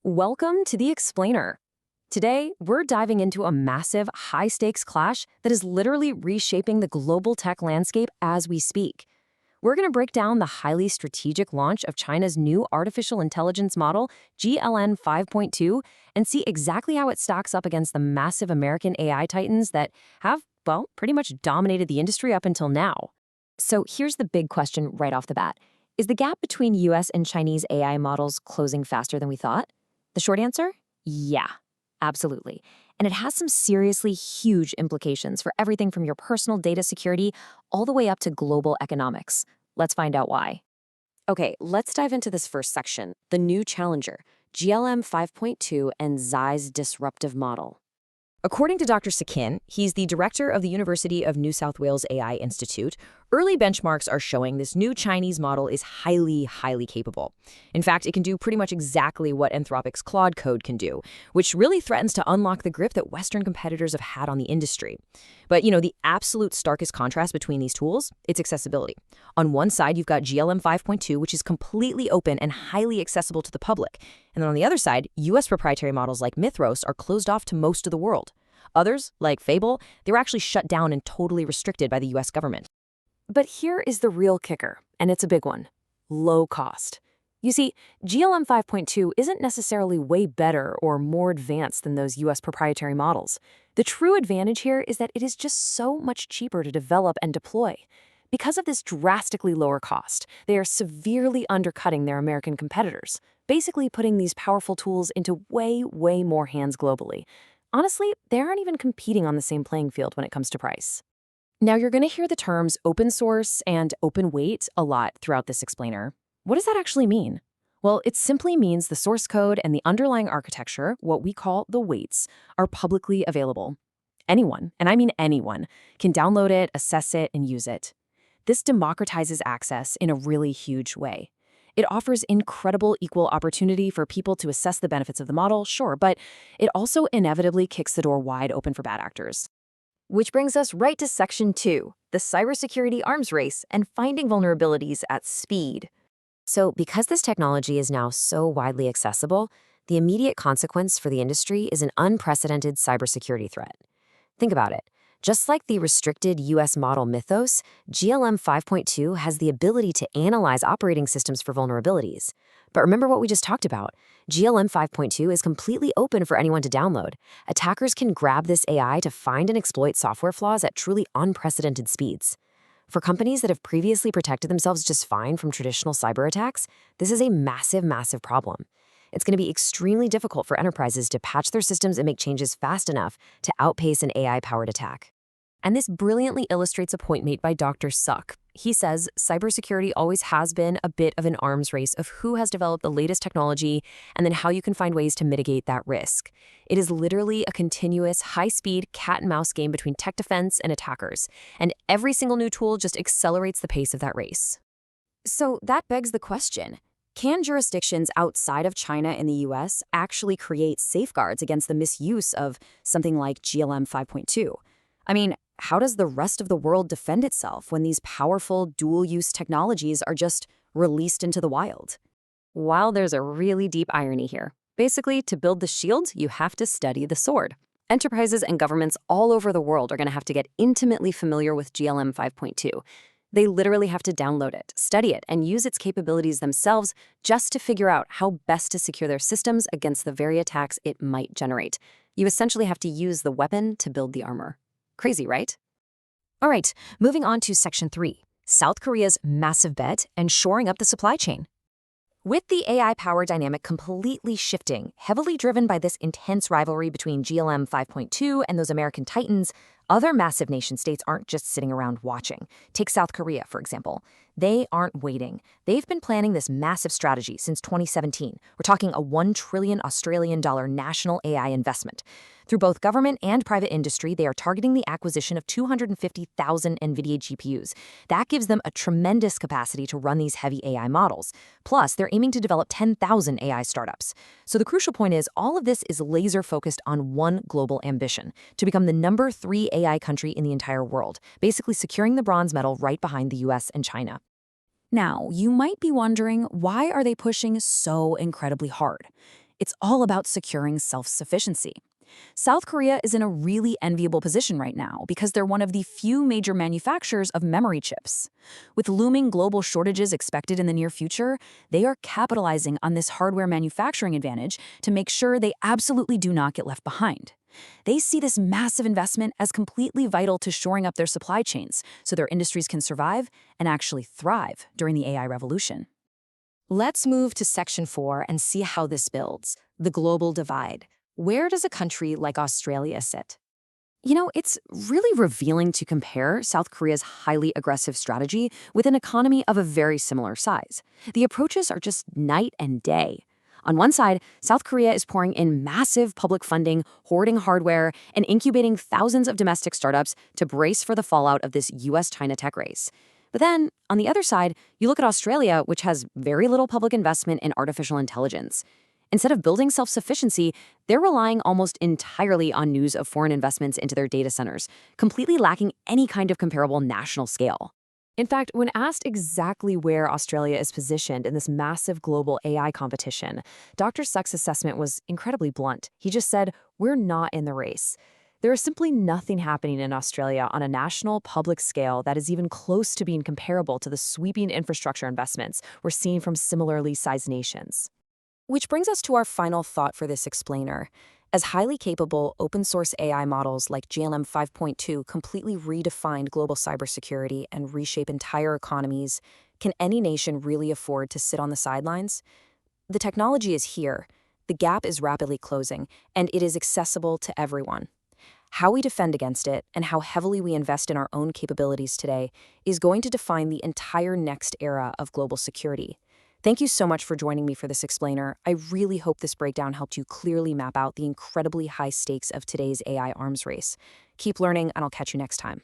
Welcome to The Explainer. Today, we're diving into a massive, high-stakes clash that is literally reshaping the global tech landscape as we speak. We're going to break down the highly strategic launch of China's new artificial intelligence model, GLM 5.2, and see exactly how it stacks up against the massive American AI titans that have, well, pretty much dominated the industry up until now. So here's the big question right off the bat. Is the gap between US and Chinese AI models closing faster than we thought? The short answer? Yeah, absolutely. And it has some seriously huge implications for everything from your personal data security all the way up to global economics. Let's find out why. Okay, let's dive into this first section, the new challenger, GLM 5.2 and Xai's disruptive model. According to Dr. Sakin, he's the director of the University of New South Wales AI Institute, early benchmarks are showing this new Chinese model is highly capable. In fact, it can do pretty much exactly what Anthropic's Claude Code can do, which really threatens to unlock the grip that Western competitors have had on the industry. But, the absolute starkest contrast between these tools, it's accessibility. On one side, you've got GLM 5.2, which is completely open and highly accessible to the public. And then on the other side, US proprietary models like Mythros are closed off to most of the world. Others, like Fable, they were actually shut down and totally restricted by the US government. But here is the real kicker, and it's a big one: low cost. You see, GLM 5.2 isn't necessarily way better or more advanced than those US proprietary models. The true advantage here is that it is just so much cheaper to develop and deploy. Because of this drastically lower cost, they are severely undercutting their American competitors, basically putting these powerful tools into way more hands globally. Honestly, they aren't even competing on the same playing field when it comes to price. Now, you're going to hear the terms open source and open weight a lot throughout this explainer. What does that actually mean? Well, it simply means the source code and the underlying architecture, what we call the weights, are publicly available. Anyone, and I mean anyone, can download it, assess it, and use it. This democratizes access in a really huge way. It offers incredible equal opportunity for people to assess the benefits of the model, sure, but it also inevitably kicks the door wide open for bad actors. Which brings us right to Section 2, the cybersecurity arms race and finding vulnerabilities at speed. So because this technology is now so widely accessible, the immediate consequence for the industry is an unprecedented cybersecurity threat. Think about it. Just like the restricted US model Mythos, GLM 5.2 has the ability to analyze operating systems for vulnerabilities. But remember what we just talked about. GLM 5.2 is completely open for anyone to download. Attackers can grab this AI to find and exploit software flaws at truly unprecedented speeds. For companies that have previously protected themselves just fine from traditional cyber attacks, this is a massive problem. It's going to be extremely difficult for enterprises to patch their systems and make changes fast enough to outpace an AI-powered attack. And this brilliantly illustrates a point made by Dr. Suck. He says cybersecurity always has been a bit of an arms race of who has developed the latest technology and then how you can find ways to mitigate that risk. It is literally a continuous, high-speed cat-and-mouse game between tech defense and attackers, and every single new tool just accelerates the pace of that race. So that begs the question: can jurisdictions outside of China and the US actually create safeguards against the misuse of something like GLM 5.2? I mean, how does the rest of the world defend itself when these powerful dual-use technologies are just released into the wild? While there's a really deep irony here. Basically, to build the shield, you have to study the sword. Enterprises and governments all over the world are going to have to get intimately familiar with GLM 5.2. They literally have to download it, study it, and use its capabilities themselves just to figure out how best to secure their systems against the very attacks it might generate. You essentially have to use the weapon to build the armor. Crazy, right? All right, moving on to Section 3, South Korea's massive bet and shoring up the supply chain. With the AI power dynamic completely shifting, heavily driven by this intense rivalry between GLM 5.2 and those American titans, other massive nation-states aren't just sitting around watching. Take South Korea, for example. They aren't waiting. They've been planning this massive strategy since 2017. We're talking a $1 trillion Australian national AI investment. Through both government and private industry, they are targeting the acquisition of 250,000 NVIDIA GPUs. That gives them a tremendous capacity to run these heavy AI models. Plus, they're aiming to develop 10,000 AI startups. So the crucial point is, all of this is laser-focused on one global ambition: to become the number 3 AI country in the entire world, basically securing the bronze medal right behind the US and China. Now, you might be wondering, why are they pushing so incredibly hard? It's all about securing self-sufficiency. South Korea is in a really enviable position right now because they're one of the few major manufacturers of memory chips. With looming global shortages expected in the near future, they are capitalizing on this hardware manufacturing advantage to make sure they absolutely do not get left behind. They see this massive investment as completely vital to shoring up their supply chains so their industries can survive and actually thrive during the AI revolution. Let's move to Section 4 and see how this builds the global divide. Where does a country like Australia sit? It's really revealing to compare South Korea's highly aggressive strategy with an economy of a very similar size. The approaches are just night and day. On one side, South Korea is pouring in massive public funding, hoarding hardware, and incubating thousands of domestic startups to brace for the fallout of this US-China tech race. But then, on the other side, you look at Australia, which has very little public investment in artificial intelligence. Instead of building self-sufficiency, they're relying almost entirely on news of foreign investments into their data centers, completely lacking any kind of comparable national scale. In fact, when asked exactly where Australia is positioned in this massive global AI competition, Dr. Suck's assessment was incredibly blunt. He just said, "We're not in the race." There is simply nothing happening in Australia on a national public scale that is even close to being comparable to the sweeping infrastructure investments we're seeing from similarly sized nations. Which brings us to our final thought for this explainer. As highly capable open-source AI models like GLM 5.2 completely redefined global cybersecurity and reshape entire economies, can any nation really afford to sit on the sidelines? The technology is here, the gap is rapidly closing, and it is accessible to everyone. How we defend against it and how heavily we invest in our own capabilities today is going to define the entire next era of global security. Thank you so much for joining me for this explainer. I really hope this breakdown helped you clearly map out the incredibly high stakes of today's AI arms race. Keep learning, and I'll catch you next time.